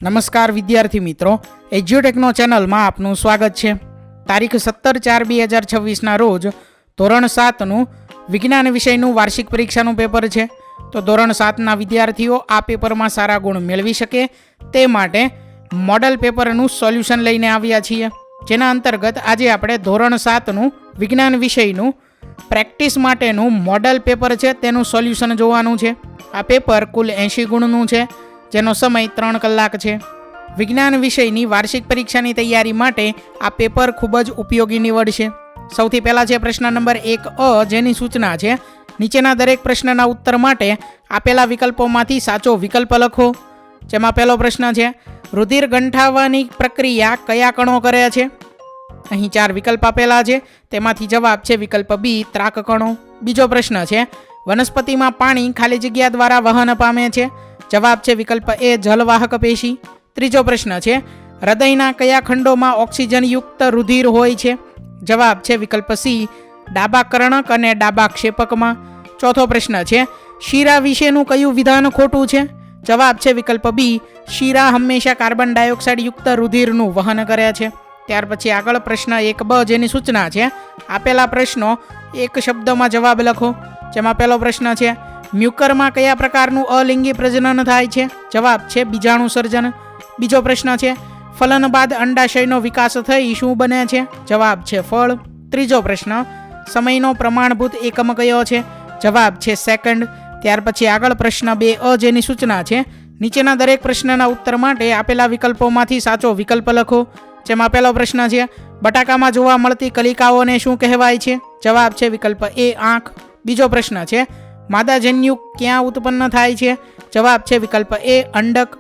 નમસ્કાર વિદ્યાર્થી મિત્રો, એજ્યુટેકનો ચેનલમાં આપનું સ્વાગત છે। તારીખ 17/4/2026ના રોજ ધોરણ 7નું વિજ્ઞાન વિષયનું વાર્ષિક પરીક્ષાનું પેપર છે। તો ધોરણ 7ના વિદ્યાર્થીઓ આ પેપરમાં સારા ગુણ મેળવી શકે તે માટે મોડલ પેપરનું સોલ્યુશન લઈને આવ્યા છીએ, જેના અંતર્ગત આજે આપણે ધોરણ 7નું વિજ્ઞાન વિષયનું પ્રેક્ટિસ માટેનું મોડલ પેપર છે તેનું સોલ્યુશન જોવાનું છે। આ પેપર કુલ 80 ગુણનું છે, જેનો સમય 3 કલાક છે। વિજ્ઞાન વિષયની વાર્ષિક પરીક્ષાની તૈયારી માટે આ પેપર ખૂબ જ ઉપયોગી નીવડશે। સૌથી પહેલાં છે પ્રશ્ન નંબર 1A, જેની સૂચના છે નીચેના દરેક પ્રશ્નના ઉત્તર માટે આપેલા વિકલ્પોમાંથી સાચો વિકલ્પ લખો। જેમાં પહેલો પ્રશ્ન છે રુધિર ગંઠાવવાની પ્રક્રિયા કયા કણો કરે છે? અહીં 4 વિકલ્પ આપેલા છે, તેમાંથી જવાબ છે વિકલ્પ B, ત્રાક કણો। બીજો પ્રશ્ન છે વનસ્પતિમાં પાણી ખાલી જગ્યા દ્વારા વહન પામે છે? જવાબ છે વિકલ્પ A, જલવાહક પેશી। ત્રીજો પ્રશ્ન છે હૃદયના કયા ખંડોમાં ઓક્સિજનયુક્ત રુધિર હોય છે? જવાબ છે વિકલ્પ C, ડાબા કર્ણક અને ડાબા ક્ષેપકમાં। ચોથો પ્રશ્ન છે શીરા વિશેનું કયું વિધાન ખોટું છે? જવાબ છે વિકલ્પ B, શીરા હંમેશા કાર્બન ડાયોક્સાઇડ યુક્ત રુધિરનું વહન કરે છે। ત્યાર પછી આગળ પ્રશ્ન 1B, જેની સૂચના છે આપેલા પ્રશ્નો એક શબ્દમાં જવાબ લખો। જેમાં પહેલો પ્રશ્ન છે મ્યુકરમાં કયા પ્રકારનું અલિંગી પ્રજનન થાય છે? જવાબ છે બીજાણુ સર્જન। બીજો પ્રશ્ન છે ફલન બાદ અંડાશયનો વિકાસ થઈ શું બને છે? જવાબ છે ફળ। ત્રીજો પ્રશ્ન સમયનો પ્રમાણભૂત એકમ કયો છે? જવાબ છે સેકન્ડ। ત્યાર પછી આગળ પ્રશ્ન 2A, જેની સૂચના છે નીચેના દરેક પ્રશ્નના ઉત્તર માટે આપેલા વિકલ્પોમાંથી સાચો વિકલ્પ લખો। જેમાં પહેલો પ્રશ્ન છે બટાકામાં જોવા મળતી કલિકાઓને શું કહેવાય છે? જવાબ છે વિકલ્પ A, આંખ। બીજો પ્રશ્ન છે માદાજન્યુ ક્યાં ઉત્પન્ન થાય છે? જવાબ છે વિકલ્પ A, અંડક।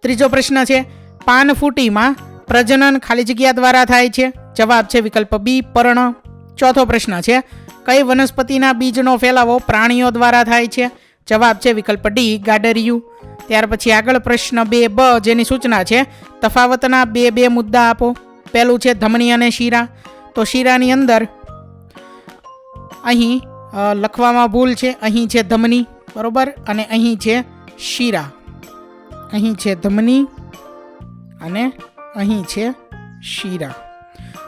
ત્રીજો પ્રશ્ન છે પાનફૂટીમાં પ્રજનન ખાલી જગ્યા દ્વારા થાય છે? જવાબ છે વિકલ્પ B, પર્ણ। ચોથો પ્રશ્ન છે કઈ વનસ્પતિના બીજનો ફેલાવો પ્રાણીઓ દ્વારા થાય છે? જવાબ છે વિકલ્પ D, ગાડરિયું। ત્યાર પછી આગળ પ્રશ્ન 2B, જેની સૂચના છે તફાવતના બે મુદ્દા આપો। પહેલું છે ધમની અને શીરા। તો શીરાની અંદર અહીં લખવામાં ભૂલ છે, અહીં છે ધમની, બરોબર, અને અહીં છે શીરા। અહીં છે ધમની અને અહીં છે શીરા।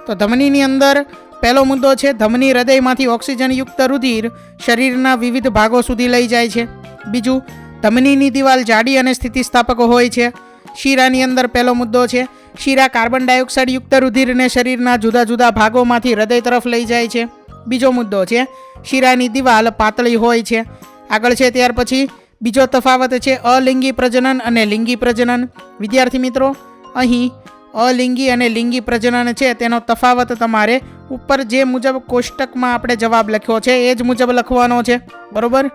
તો ધમનીની અંદર પહેલો મુદ્દો છે ધમની હૃદયમાંથી ઓક્સિજનયુક્ત રુધિર શરીરના વિવિધ ભાગો સુધી લઈ જાય છે। બીજું, ધમનીની દિવાલ જાડી અને સ્થિતિસ્થાપક હોય છે। શીરાની અંદર પહેલો મુદ્દો છે શીરા કાર્બન ડાયોક્સાઇડ યુક્ત રુધિરને શરીરના જુદા જુદા ભાગોમાંથી હૃદય તરફ લઈ જાય છે। બીજો મુદ્દો છે શીરાની દિવાલ પાતળી હોય છે। આગળ છે ત્યાર પછી બીજો તફાવત છે અલિંગી પ્રજનન અને લિંગી પ્રજનન। વિદ્યાર્થી મિત્રો, અહીં અલિંગી અને લિંગી પ્રજનન છે તેનો તફાવત તમારે ઉપર જે મુજબ કોષ્ટકમાં આપણે જવાબ લખ્યો છે એ જ મુજબ લખવાનો છે, બરોબર।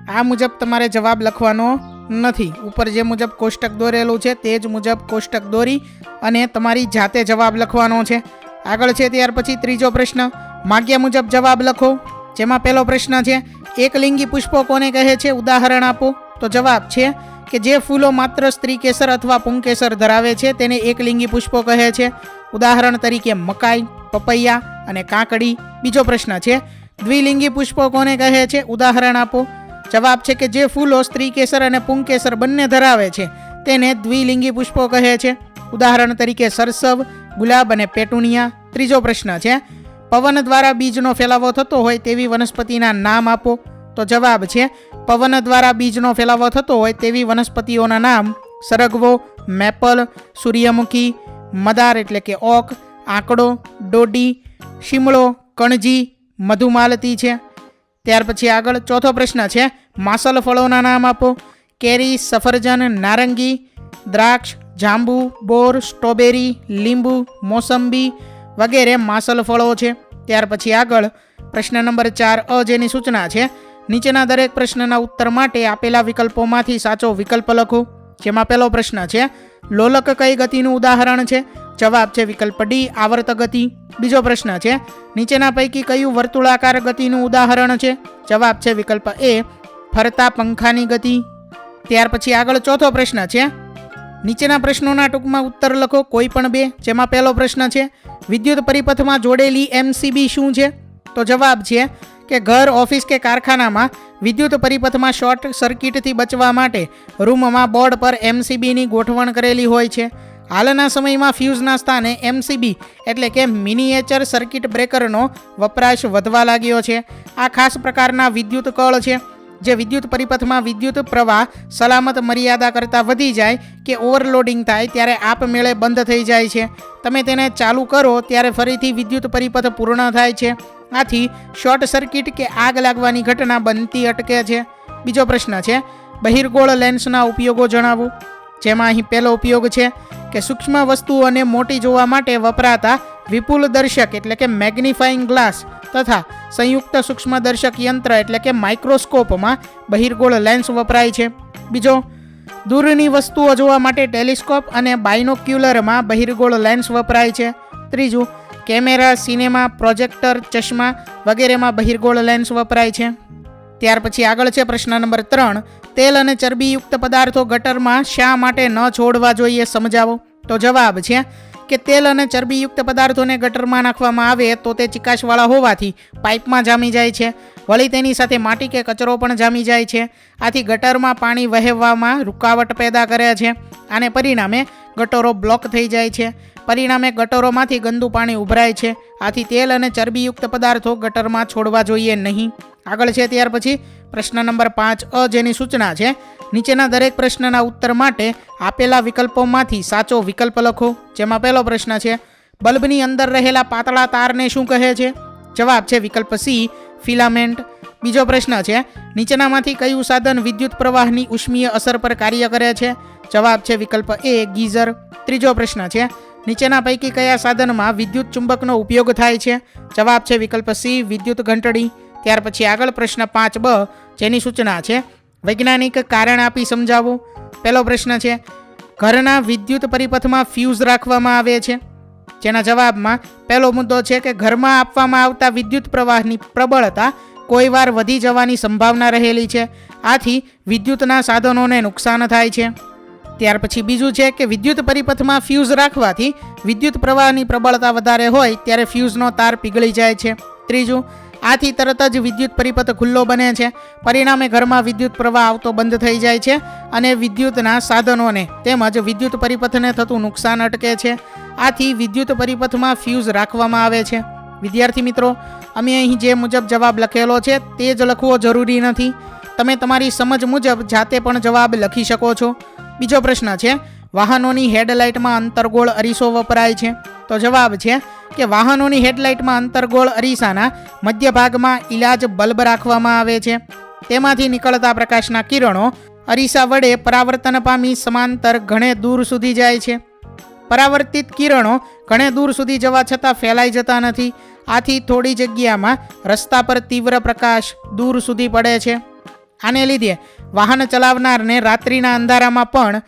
આ મુજબ તમારે જવાબ લખવાનો નથી, ઉપર જે મુજબ કોષ્ટક દોરેલું છે તે જ મુજબ કોષ્ટક દોરી અને તમારી જાતે જવાબ લખવાનો છે। આગળ છે ત્યાર પછી ત્રીજો પ્રશ્ન માગ્યા મુજબ જવાબ લખો। જેમાં પહેલો પ્રશ્ન છે એકલિંગી પુષ્પો કોને કહે છે? ઉદાહરણ આપો। તો જવાબ છે કે જે ફૂલો માત્ર સ્ત્રી કેસર અથવા પુંકેસર ધરાવે છે તેને એકલિંગી પુષ્પો કહે છે। ઉદાહરણ તરીકે મકાઈ, પપૈયા અને કાકડી। બીજો પ્રશ્ન છે દ્વિલિંગી પુષ્પો કોને કહે છે? ઉદાહરણ આપો। જવાબ છે કે જે ફૂલો સ્ત્રી કેસર અને પુંકેસર બંને ધરાવે છે તેને દ્વિલિંગી પુષ્પો કહે છે। ઉદાહરણ તરીકે સરસવ, ગુલાબ અને પેટુનિયા। ત્રીજો પ્રશ્ન છે પવન દ્વારા બીજનો ફેલાવો થતો હોય તેવી વનસ્પતિના નામ આપો। તો જવાબ છે પવન દ્વારા બીજનો ફેલાવો થતો હોય તેવી વનસ્પતિઓના નામ સરગવો, મેપલ, સૂર્યમુખી, મદાર એટલે કે ઓક, આંકડો, ડોડી, શિમળો, કણજી, મધુમાલતી છે। ત્યાર પછી આગળ ચોથો પ્રશ્ન છે માસલ ફળોના નામ આપો। કેરી, સફરજન, નારંગી, દ્રાક્ષ, જાંબુ, બોર, સ્ટ્રોબેરી, લીંબુ, મોસંબી વગેરે માસલ ફળો છે। ત્યાર પછી આગળ પ્રશ્ન નંબર 4A, જેની સૂચના છે નીચેના દરેક પ્રશ્નના ઉત્તર માટે આપેલા વિકલ્પોમાંથી સાચો વિકલ્પ લખો। જેમાં પહેલો પ્રશ્ન છે લોલક કઈ ગતિનું ઉદાહરણ છે? જવાબ છે વિકલ્પ D, આવર્ત ગતિ। બીજો પ્રશ્ન છે નીચેના પૈકી કયું વર્તુળાકાર ગતિનું ઉદાહરણ છે? જવાબ છે વિકલ્પ A, ફરતા પંખાની ગતિ। ત્યાર પછી આગળ ચોથો પ્રશ્ન છે નીચેના પ્રશ્નોના ટૂંકમાં ઉત્તર લખો, કોઈ પણ 2। જેમાં પહેલો પ્રશ્ન છે વિદ્યુત પરિપથમાં જોડેલી MCB શું છે? તો જવાબ છે કે ઘર, ઓફિસ કે કારખાનામાં વિદ્યુત પરિપથમાં શોર્ટ સર્કિટથી બચવા માટે રૂમમાં બોર્ડ પર MCBની ગોઠવણ કરેલી હોય છે. હાલના સમયમાં ફ્યુઝના સ્થાને MCB એટલે કે મિનિએચર સર્કિટ બ્રેકરનો વપરાશ વધવા લાગ્યો છે. આ ખાસ પ્રકારના વિદ્યુત કળ છે જે વિદ્યુત પરિપથમાં વિદ્યુત પ્રવાહ સલામત મર્યાદા કરતાં વધી જાય કે ઓવરલોડિંગ થાય ત્યારે આપમેળે બંધ થઈ જાય છે. તમે તેને ચાલુ કરો ત્યારે ફરીથી વિદ્યુત પરિપથ પૂર્ણ થાય છે. આથી શોર્ટ સર્કિટ કે આગ લાગવાની ઘટના બનતી અટકે છે. બીજો પ્રશ્ન છે બહિર્ગોળ લેન્સના ઉપયોગો જણાવો. જેમાં અહીં પહેલો ઉપયોગ છે કે સૂક્ષ્મ વસ્તુઓને મોટી જોવા માટે વપરાતા વિપુલ દર્શક એટલે કે મેગ્નિફાઇંગ ગ્લાસ તથા સંયુક્ત સૂક્ષ્મદર્શક યંત્ર એટલે કે માઇક્રોસ્કોપમાં બહિર્ગોળ લેન્સ વપરાય છે. બીજો, દૂરની વસ્તુઓ જોવા માટે ટેલિસ્કોપ અને બાયનોક્યુલરમાં બહિર્ગોળ લેન્સ વપરાય છે. ત્રીજું, કેમેરા, સિનેમા, પ્રોજેક્ટર, ચશ્મા વગેરેમાં બહિર્ગોળ લેન્સ વપરાય છે. ત્યાર પછી આગળ છે પ્રશ્ન નંબર 3. તેલ અને ચરબીયુક્ત પદાર્થો ગટરમાં શા માટે ન છોડવા જોઈએ સમજાવો. તો જવાબ છે કે તેલ અને ચરબીયુક્ત પદાર્થોને ગટરમાં નાખવામાં આવે તો તે ચિકાશવાળા હોવાથી પાઇપમાં જામી જાય છે. વળી તેની સાથે માટી કે કચરો પણ જામી જાય છે. આથી ગટરમાં પાણી વહેવામાં રૂકાવટ પેદા કરે છે. આને પરિણામે ગટરો બ્લોક થઈ જાય છે. પરિણામે ગટરોમાંથી ગંદુ પાણી ઉભરાય છે. આથી તેલ અને ચરબીયુક્ત પદાર્થો ગટરમાં છોડવા જોઈએ નહીં. આગળ છે ત્યાર પછી પ્રશ્ન નંબર 5 જેની સૂચના છે નીચેના દરેક પ્રશ્નના ઉત્તર માટે આપેલા વિકલ્પોમાંથી સાચો વિકલ્પ લખો. જેમાં પહેલો પ્રશ્ન છે બલ્બની અંદર રહેલા પાતળા તારને શું કહે છે. જવાબ છે વિકલ્પ સી, ફિલામેન્ટ. બીજો પ્રશ્ન છે નીચેનામાંથી કયું સાધન વિદ્યુત પ્રવાહની ઉષ્મીય અસર પર કાર્ય કરે છે. જવાબ છે વિકલ્પ એ, ગીઝર. ત્રીજો પ્રશ્ન છે નીચેના પૈકી કયા સાધનમાં વિદ્યુત ચુંબકનો ઉપયોગ થાય છે. જવાબ છે વિકલ્પ સી, વિદ્યુત ઘંટડી. ત્યાર પછી આગળ પ્રશ્ન 5બ જેની સૂચના છે વૈજ્ઞાનિક કારણ આપી સમજાવો. પહેલો પ્રશ્ન છે ઘરના વિદ્યુત પરિપથમાં ફ્યુઝ રાખવામાં આવે છે. જેના જવાબમાં પહેલો મુદ્દો છે કે ઘરમાં આપવામાં આવતા વિદ્યુત પ્રવાહની પ્રબળતા કોઈવાર વધી જવાની સંભાવના રહેલી છે. આથી વિદ્યુતના સાધનોને નુકસાન થાય છે. ત્યાર પછી બીજું છે કે વિદ્યુત પરિપથમાં ફ્યુઝ રાખવાથી વિદ્યુત પ્રવાહની પ્રબળતા વધારે હોય ત્યારે ફ્યુઝનો તાર પીગળી જાય છે. ત્રીજું, આથી તરત જ વિદ્યુત પરિપથ ખુલ્લો બને છે. પરિણામે ઘરમાં વિદ્યુત પ્રવાહ આવતો બંધ થઈ જાય છે અને વિદ્યુતના સાધનોને તેમજ વિદ્યુત પરિપથને થતું નુકસાન અટકે છે. આથી વિદ્યુત પરિપથમાં ફ્યુઝ રાખવામાં આવે છે. વિદ્યાર્થી મિત્રો, અમે અહીં જે મુજબ જવાબ લખેલો છે તે જ લખવો જરૂરી નથી. તમે તમારી સમજ મુજબ જાતે પણ જવાબ લખી શકો છો. બીજો પ્રશ્ન છે વાહનોની હેડલાઇટમાં અંતર્ગોળ અરીસો વપરાય છે. તો જવાબ છે કે વાહનોની હેડલાઇટમાં અંતર્ગોળ અરીસાના મધ્ય ભાગમાં ઇલાજ બલ્બ રાખવામાં આવે છે. તેમાંથી નીકળતા પ્રકાશના કિરણો અરીસા વડે પરાવર્તન પામી સમાંતર ઘણે દૂર સુધી જાય છે. પરાવર્તિત કિરણો ઘણે દૂર સુધી જવા છતાં ફેલાઈ જતા નથી. આથી થોડી જગ્યામાં રસ્તા પર તીવ્ર પ્રકાશ દૂર સુધી પડે છે. આને લીધે વાહન ચલાવનારને રાત્રિના અંધારામાં પણ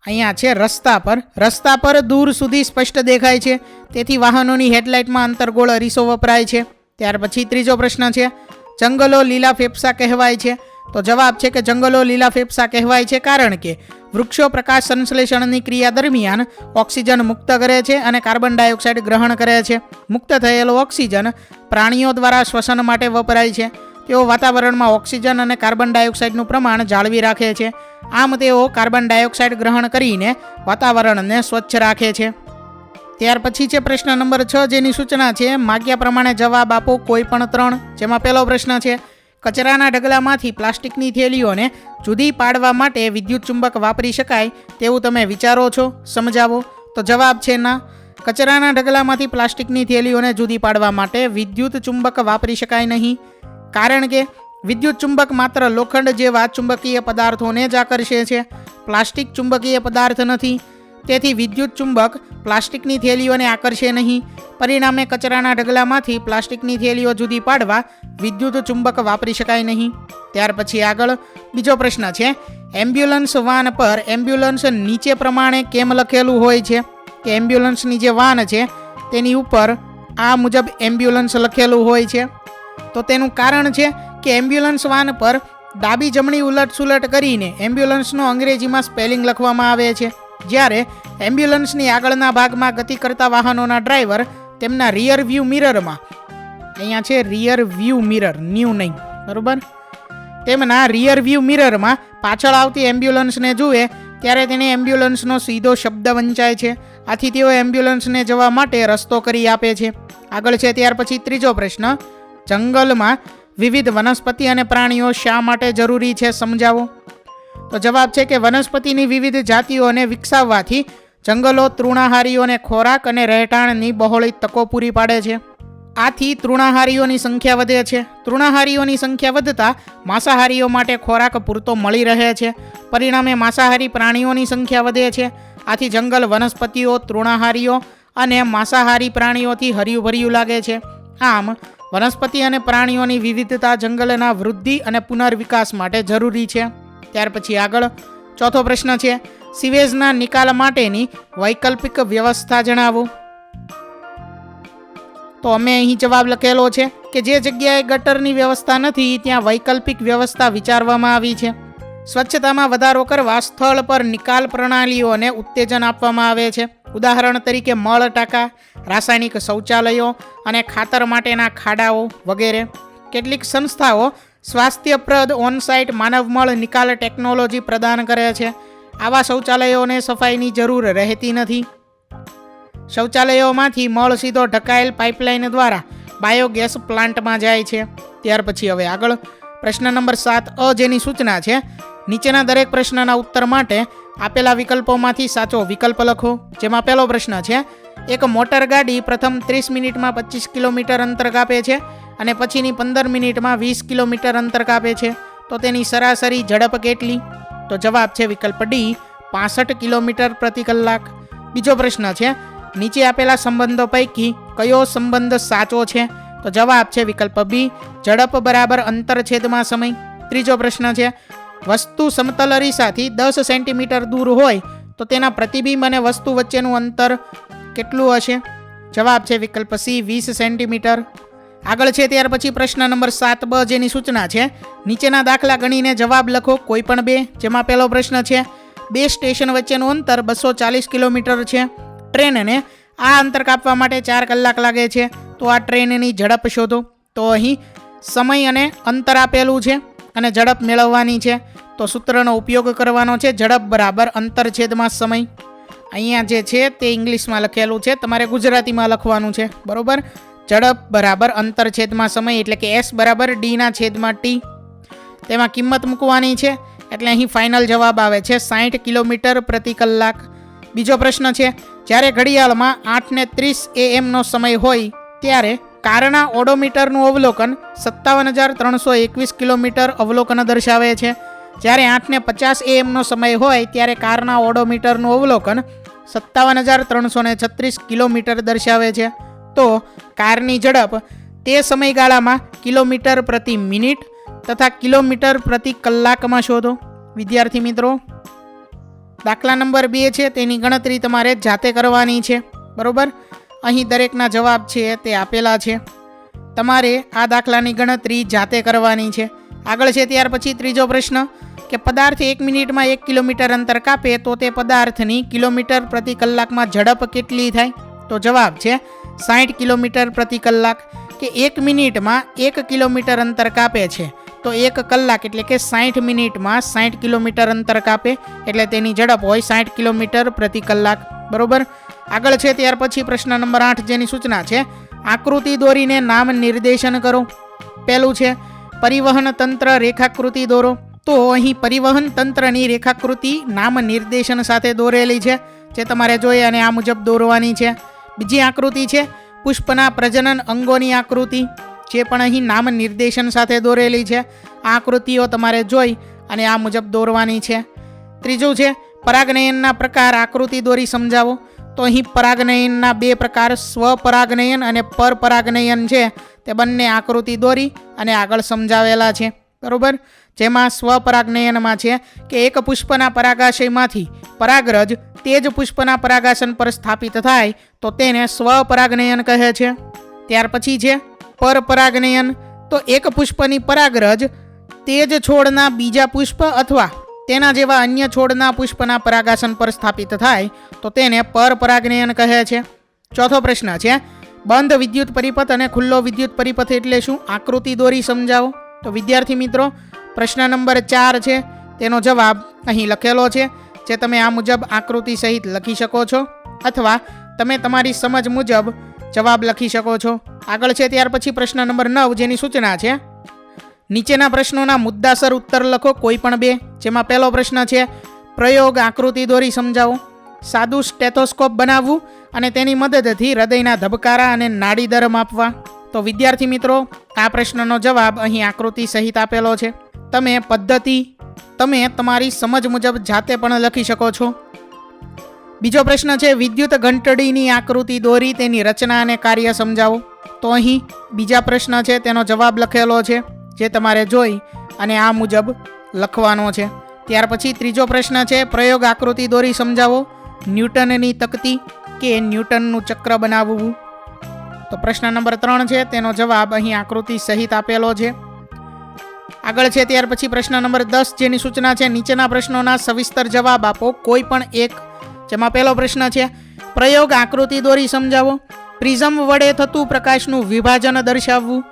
અહીંયા છે રસ્તા પર દૂર સુધી સ્પષ્ટ દેખાય છે. તેથી વાહનોની હેડલાઇટમાં અંતર્ગોળ અરીસો વપરાય છે. ત્યાર પછી ત્રીજો પ્રશ્ન છે જંગલો લીલા ફેફસા કહેવાય છે. તો જવાબ છે કે જંગલો લીલા ફેફસા કહેવાય છે કારણ કે વૃક્ષો પ્રકાશ સંશ્લેષણની ક્રિયા દરમિયાન ઓક્સિજન મુક્ત કરે છે અને કાર્બન ડાયોક્સાઇડ ગ્રહણ કરે છે. મુક્ત થયેલો ઓક્સિજન પ્રાણીઓ દ્વારા શ્વસન માટે વપરાય છે. તેઓ વાતાવરણમાં ઓક્સિજન અને કાર્બન ડાયોક્સાઇડનું પ્રમાણ જાળવી રાખે છે. આમ તેઓ કાર્બન ડાયોક્સાઇડ ગ્રહણ કરીને વાતાવરણને સ્વચ્છ રાખે છે. ત્યાર પછી છે પ્રશ્ન નંબર 6 જેની સૂચના છે માગ્યા પ્રમાણે જવાબ આપો કોઈ પણ 3. જેમાં પહેલો પ્રશ્ન છે કચરાના ઢગલામાંથી પ્લાસ્ટિકની થેલીઓને જુદી પાડવા માટે વિદ્યુત ચુંબક વાપરી શકાય તેવું તમે વિચારો છો સમજાવો. તો જવાબ છે ના. કચરાના ઢગલામાંથી પ્લાસ્ટિકની થેલીઓને જુદી પાડવા માટે વિદ્યુત ચુંબક વાપરી શકાય નહીં. કારણ કે વિદ્યુત ચુંબક માત્ર લોખંડ જેવા ચુંબકીય પદાર્થોને જ આકર્ષે છે. પ્લાસ્ટિક ચુંબકીય પદાર્થ નથી. તેથી વિદ્યુત ચુંબક પ્લાસ્ટિકની થેલીઓને આકર્ષે નહીં. પરિણામે કચરાના ઢગલામાંથી પ્લાસ્ટિકની થેલીઓ જુદી પાડવા વિદ્યુત ચુંબક વાપરી શકાય નહીં. ત્યાર પછી આગળ બીજો પ્રશ્ન છે એમ્બ્યુલન્સ વાન પર એમ્બ્યુલન્સ નીચે પ્રમાણે કેમ લખેલું હોય છે. કે એમ્બ્યુલન્સની જે વાન છે તેની ઉપર આ મુજબ એમ્બ્યુલન્સ લખેલું હોય છે. તો તેનું કારણ છે કે એમ્બ્યુલન્સ વાન પર ડાબી જમણી ઉલટ સુલટ કરીને એમ્બ્યુલન્સનો અંગ્રેજીમાં સ્પેલિંગ લખવામાં આવે છે. જ્યારે એમ્બ્યુલન્સની આગળના ભાગમાં ગતિ કરતા વાહનોના ડ્રાઈવર તેમના રિયર વ્યૂ મિરરમાં અહીંયા છે રિયર વ્યૂ મિરર ન્યૂ નહીં બરાબર તેમના રિયર વ્યૂ મિરરમાં પાછળ આવતી એમ્બ્યુલન્સને જુએ ત્યારે તેને એમ્બ્યુલન્સનો સીધો શબ્દ વંચાય છે. આથી તેઓ એમ્બ્યુલન્સને જવા માટે રસ્તો કરી આપે છે. આગળ છે ત્યાર પછી ત્રીજો પ્રશ્ન, જંગલમાં વિવિધ વનસ્પતિ અને પ્રાણીઓ શા માટે જરૂરી છે સમજાવો. તો જવાબ છે કે વનસ્પતિની વિવિધ જાતિઓને વિકસાવવાથી જંગલો તૃણાહારીઓને ખોરાક અને રહેઠાણની બહોળી તકો પૂરી પાડે છે. આથી તૃણાહારીઓની સંખ્યા વધે છે. તૃણાહારીઓની સંખ્યા વધતા માંસાહારીઓ માટે ખોરાક પૂરતો મળી રહે છે. પરિણામે માંસાહારી પ્રાણીઓની સંખ્યા વધે છે. આથી જંગલ વનસ્પતિઓ, તૃણાહારીઓ અને માંસાહારી પ્રાણીઓથી હર્યું ભર્યું લાગે છે. આમ વનસ્પતિ અને પ્રાણીઓની વિવિધતા જંગલના વૃદ્ધિ અને પુનર્વિકાસ માટે જરૂરી છે. ત્યાર પછી આગળ ચોથો પ્રશ્ન છે, સીવેજના નિકાલ માટેની વૈકલ્પિક વ્યવસ્થા જણાવો. તો અમે અહીં જવાબ લખેલો છે કે જે જગ્યાએ ગટરની વ્યવસ્થા નથી ત્યાં વૈકલ્પિક વ્યવસ્થા વિચારવામાં આવી છે. સ્વચ્છતામાં વધારો કરવા સ્થળ પર નિકાલ પ્રણાલીઓને ઉત્તેજન આપવામાં આવે છે. ઉદાહરણ તરીકે મળ ટાંકા, રાસાયણિક શૌચાલયો અને ખાતર માટેના ખાડાઓ વગેરે. કેટલીક સંસ્થાઓ સ્વાસ્થ્યપ્રદ ઓનસાઇટ માનવમળ નિકાલ ટેકનોલોજી પ્રદાન કરે છે. આવા શૌચાલયોને સફાઈની જરૂર રહેતી નથી. શૌચાલયોમાંથી મળ સીધો ઢકાયેલ પાઇપલાઇન દ્વારા બાયોગેસ પ્લાન્ટમાં જાય છે. ત્યાર પછી હવે આગળ પ્રશ્ન નંબર 7 જેની સૂચના છે, નીચેના દરેક પ્રશ્નના ઉત્તર માટે આપેલા વિકલ્પોમાંથી સાચો વિકલ્પ લખો. જેમાં પહેલો પ્રશ્ન છે, એક મોટર ગાડી પ્રથમ 30 મિનિટમાં 25 કિલોમીટર અંતર કાપે છે અને પછીની 15 મિનિટમાં 20 કિલોમીટર અંતર કાપે છે, તો તેની સરાસરી ઝડપ કેટલી? તો જવાબ છે વિકલ્પ ડી, 65 કિલોમીટર પ્રતિ કલાક. બીજો પ્રશ્ન છે, નીચે આપેલા સંબંધો પૈકી કયો સંબંધ સાચો છે? તો જવાબ છે વિકલ્પ બી, ઝડપ બરાબર અંતર છેદમાં સમય. ત્રીજો પ્રશ્ન છે, વસ્તુ સમતલ અરીસાથી 10 સેન્ટીમીટર દૂર હોય તો તેના પ્રતિબિંબ અને વસ્તુ વચ્ચેનું અંતર કેટલું હશે? જવાબ છે વિકલ્પ સી, 20 સેન્ટીમીટર. આગળ છે ત્યાર પછી પ્રશ્ન નંબર 7 જેની સૂચના છે, નીચેના દાખલા ગણીને જવાબ લખો કોઈ પણ બે. જેમાં પહેલો પ્રશ્ન છે, બે સ્ટેશન વચ્ચેનું અંતર 240 કિલોમીટર છે. ટ્રેનને આ અંતર કાપવા માટે 4 કલાક લાગે છે, તો આ ટ્રેનની ઝડપ શોધો. તો અહીં સમય અને અંતર આપેલું છે અને ઝડપ મેળવવાની છે, તો સૂત્રનો ઉપયોગ કરવાનો છે, ઝડપ બરાબર અંતર છેદમાં સમય. અહીંયા જે છે તે ઇંગ્લિશમાં લખેલું છે, તમારે ગુજરાતીમાં લખવાનું છે, બરોબર. ઝડપ બરાબર અંતર છેદમાં સમય એટલે કે એસ બરાબર ડીના છેદમાં ટી. તેમાં કિંમત મૂકવાની છે એટલે અહીં ફાઇનલ જવાબ આવે છે 60 કિલોમીટર પ્રતિ કલાક. બીજો પ્રશ્ન છે, જ્યારે ઘડિયાળમાં 8:30 AM નો સમય હોય ત્યારે કારના ઓડોમીટરનું અવલોકન 57,321 કિલોમીટર અવલોકન દર્શાવે છે. જ્યારે 8:50 AM નો સમય હોય ત્યારે કારના ઓડોમીટરનું અવલોકન 57,336 કિલોમીટર દર્શાવે છે. તો કારની ઝડપ તે સમયગાળામાં કિલોમીટર પ્રતિ મિનિટ તથા કિલોમીટર પ્રતિ કલાકમાં શોધો. વિદ્યાર્થી મિત્રો, દાખલા નંબર 2 છે તેની ગણતરી તમારે જાતે કરવાની છે, બરોબર. અહીં દરેકના જવાબ છે તે આપેલા છે, તમારે આ દાખલાની ગણતરી જાતે કરવાની છે. આગળ છે ત્યાર પછી ત્રીજો પ્રશ્ન કે પદાર્થ 1 મિનિટમાં 1 કિલોમીટર અંતર કાપે તો તે પદાર્થની કિલોમીટર પ્રતિ કલાકમાં ઝડપ કેટલી થાય? તો જવાબ છે 60 કિલોમીટર પ્રતિ કલાક. કે 1 મિનિટમાં 1 કિલોમીટર અંતર કાપે છે તો 1 કલાક એટલે કે 60 મિનિટમાં 60 કિલોમીટર અંતર કાપે એટલે તેની ઝડપ હોય 60 કિલોમીટર પ્રતિ કલાક, બરોબર. આગળ છે ત્યાર પછી પ્રશ્ન નંબર 8 જેની સૂચના છે, આકૃતિ દોરીને નામ નિર્દેશન કરો. પહેલું છે પરિવહન તંત્ર રેખાકૃતિ દોરો. તો અહીં પરિવહન તંત્રની રેખાકૃતિ નામ નિર્દેશન સાથે દોરેલી છે, જે તમારે જોઈ અને આ મુજબ દોરવાની છે. બીજી આકૃતિ છે પુષ્પના પ્રજનન અંગોની આકૃતિ, જે પણ અહીં નામ નિર્દેશન સાથે દોરેલી છે. આ આકૃતિઓ તમારે જોઈ અને આ મુજબ દોરવાની છે. ત્રીજું છે પરાગનયનના પ્રકાર આકૃતિ દોરી સમજાવો. તો અહીં પરાગનયનના 2 પ્રકાર, સ્વપરાગનયન અને પરપરાગનયન છે, તે બંને આકૃતિ દોરી અને આગળ સમજાવેલા છે, બરોબર. જેમાં સ્વપરાગનયનમાં છે કે એક પુષ્પના પરાગાશયમાંથી પરાગરજ તે જ પુષ્પના પરાગાસન પર સ્થાપિત થાય તો તેને સ્વપરાગનયન કહે છે. ત્યાર પછી છે પરપરાગનયન. તો એક પુષ્પની પરાગરજ તે જ છોડના બીજા પુષ્પ અથવા તેના જેવા અન્ય છોડના પુષ્પના પરાગાસન પર સ્થાપિત થાય તો તેને પરપરાગનયન કહે છે. ચોથો પ્રશ્ન છે બંધ વિદ્યુત પરિપથ અને ખુલ્લો વિદ્યુત પરિપથ એટલે શું? આકૃતિ દોરી સમજાવો. તો વિદ્યાર્થી મિત્રો, પ્રશ્ન નંબર 4 છે તેનો જવાબ અહીં લખેલો છે, જે તમે આ મુજબ આકૃતિ સહિત લખી શકો છો અથવા તમે તમારી સમજ મુજબ જવાબ લખી શકો છો. આગળ છે ત્યાર પછી પ્રશ્ન નંબર 9 જેની સૂચના છે, નીચેના પ્રશ્નોના મુદ્દાસર ઉત્તર લખો, કોઈ પણ 2. જેમાં પહેલો પ્રશ્ન છે પ્રયોગ આકૃતિ દોરી સમજાવો. સાદું સ્ટેથોસ્કોપ બનાવવું અને તેની મદદથી હૃદયના ધબકારા અને નાડી દર માપવા. તો વિદ્યાર્થી મિત્રો, આ પ્રશ્નનો જવાબ અહીં આકૃતિ સહિત આપેલો છે. તમે તમારી સમજ મુજબ જાતે પણ લખી શકો છો. બીજો પ્રશ્ન છે વિદ્યુત ઘંટડીની આકૃતિ દોરી તેની રચના અને કાર્ય સમજાવો. તો અહીં બીજા પ્રશ્ન છે તેનો જવાબ લખેલો છે, જે તમારે જોઈ અને આ મુજબ લખવાનો છે. ત્યાર પછી ત્રીજો પ્રશ્ન છે પ્રયોગ આકૃતિ દોરી સમજાવો. ન્યૂટનની તકતી કે ન્યૂટનનું ચક્ર બનાવવું. તો પ્રશ્ન નંબર 3 છે તેનો જવાબ અહીં આકૃતિ સહિત આપેલો છે. આગળ છે ત્યાર પછી પ્રશ્ન નંબર 10 જેની સૂચના છે નીચેના પ્રશ્નોના સવિસ્તર જવાબ આપો, કોઈ પણ એક. જેમાં પહેલો પ્રશ્ન છે પ્રયોગ આકૃતિ દોરી સમજાવો. પ્રિઝમ વડે થતું પ્રકાશનું વિભાજન દર્શાવવું.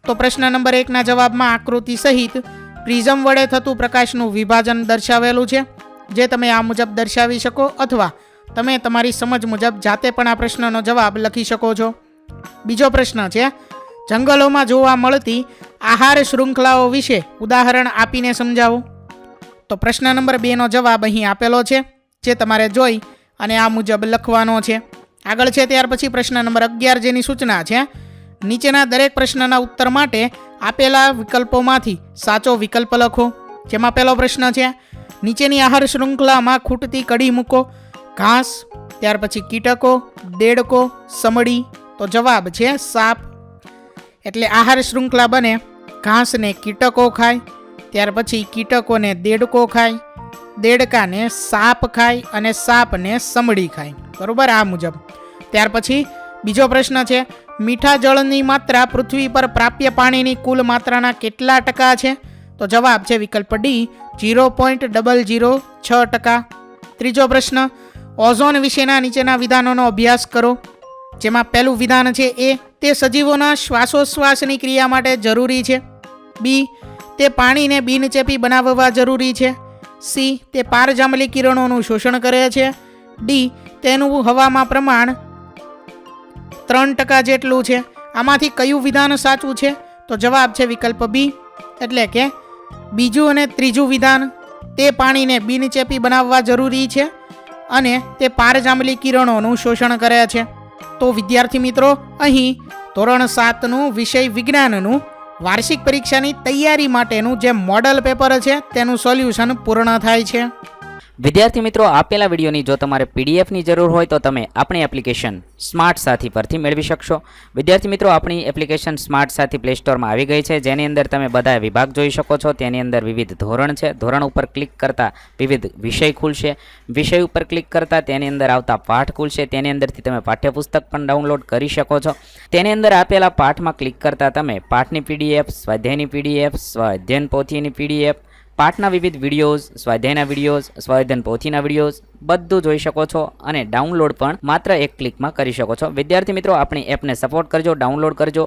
તો પ્રશ્ન નંબર 1 ના જવાબમાં આકૃતિ સહિત પ્રિઝમ વડે થતું પ્રકાશનું વિભાજન દર્શાવેલું છે, જે તમે આ મુજબ દર્શાવી શકો અથવા તમે તમારી સમજ મુજબ જાતે પણ આ પ્રશ્નનો જવાબ લખી શકો છો. બીજો પ્રશ્ન છે જંગલોમાં જોવા મળતી આહાર શૃંખલાઓ વિશે ઉદાહરણ આપીને સમજાવો. તો પ્રશ્ન નંબર 2 નો જવાબ અહીં આપેલો છે, જે તમારે જોઈ અને આ મુજબ લખવાનો છે. આગળ છે ત્યાર પછી પ્રશ્ન નંબર 11 જેની સૂચના છે નીચેના દરેક પ્રશ્નના ઉત્તર માટે આપેલા વિકલ્પોમાંથી સાચો વિકલ્પ લખો. જેમાં પહેલો પ્રશ્ન છે નીચેની આહાર શૃંખલામાં ખૂટતી કડી મૂકો. ઘાસ, ત્યાર પછી કીટકો, દેડકો, સમડી. તો જવાબ છે સાપ. એટલે આહાર શૃંખલા બને ઘાસને કીટકો ખાય, ત્યાર પછી કીટકોને દેડકો ખાય, દેડકાને સાપ ખાય અને સાપને સમડી ખાય. બરોબર, આ મુજબ. ત્યાર પછી બીજો પ્રશ્ન છે મીઠા જળની માત્રા પૃથ્વી પર પ્રાપ્ય પાણીની કુલ માત્રાના કેટલા ટકા છે. તો જવાબ છે વિકલ્પ ડી 0.006%. ત્રીજો પ્રશ્ન ઓઝોન વિશેના નીચેના વિધાનોનો અભ્યાસ કરો. જેમાં પહેલું વિધાન છે એ, તે સજીવોના શ્વાસોશ્વાસની ક્રિયા માટે જરૂરી છે. બી, તે પાણીને બિનચેપી બનાવવા જરૂરી છે. સી, તે પારજાંબલી કિરણોનું શોષણ કરે છે. ડી, તેનું હવામાં પ્રમાણ 3% જેટલું છે. આમાંથી કયું વિધાન સાચું છે. તો જવાબ છે વિકલ્પ બી, એટલે કે બીજું અને ત્રીજું વિધાન. તે પાણીને બિનચેપી બનાવવા જરૂરી છે અને તે પારજાંબલી કિરણોનું શોષણ કરે છે. તો વિદ્યાર્થી મિત્રો, અહીં ધોરણ 7નું વિષય વિજ્ઞાનનું વાર્ષિક પરીક્ષાની તૈયારી માટેનું જે મોડલ પેપર છે તેનું સોલ્યુશન પૂર્ણ થાય છે. વિદ્યાર્થી મિત્રો, આપેલા વિડીયોની જો તમારે પીડીએફની જરૂર હોય તો તમે આપણી એપ્લિકેશન સ્માર્ટ સાથી પરથી મેળવી શકશો. વિદ્યાર્થી મિત્રો, આપણી એપ્લિકેશન સ્માર્ટ સાથી પ્લે સ્ટોરમાં આવી ગઈ છે, જેની અંદર તમે બધા વિભાગ જોઈ શકો છો. તેની અંદર વિવિધ ધોરણ છે. ધોરણ ઉપર ક્લિક કરતાં વિવિધ વિષય ખુલશે. વિષય ઉપર ક્લિક કરતાં તેની અંદર આવતા પાઠ ખુલશે. તેની અંદરથી તમે પાઠ્યપુસ્તક પણ ડાઉનલોડ કરી શકો છો. તેની અંદર આપેલા પાઠમાં ક્લિક કરતાં તમે પાઠની પીડીએફ, સ્વાધ્યાયની પીડીએફ, સ્વાધ્યાયન પોથીની પીડીએફ, પાઠના વિવિધ વિડીયોઝ, સ્વાધ્યાયના વિડીયોઝ, સ્વાધ્યાયન પોથીના વિડીયોઝ બધું જોઈ શકો છો અને ડાઉનલોડ પણ માત્ર એક ક્લિકમાં કરી શકો છો. વિદ્યાર્થી મિત્રો, આપણી એપને સપોર્ટ કરજો, ડાઉનલોડ કરજો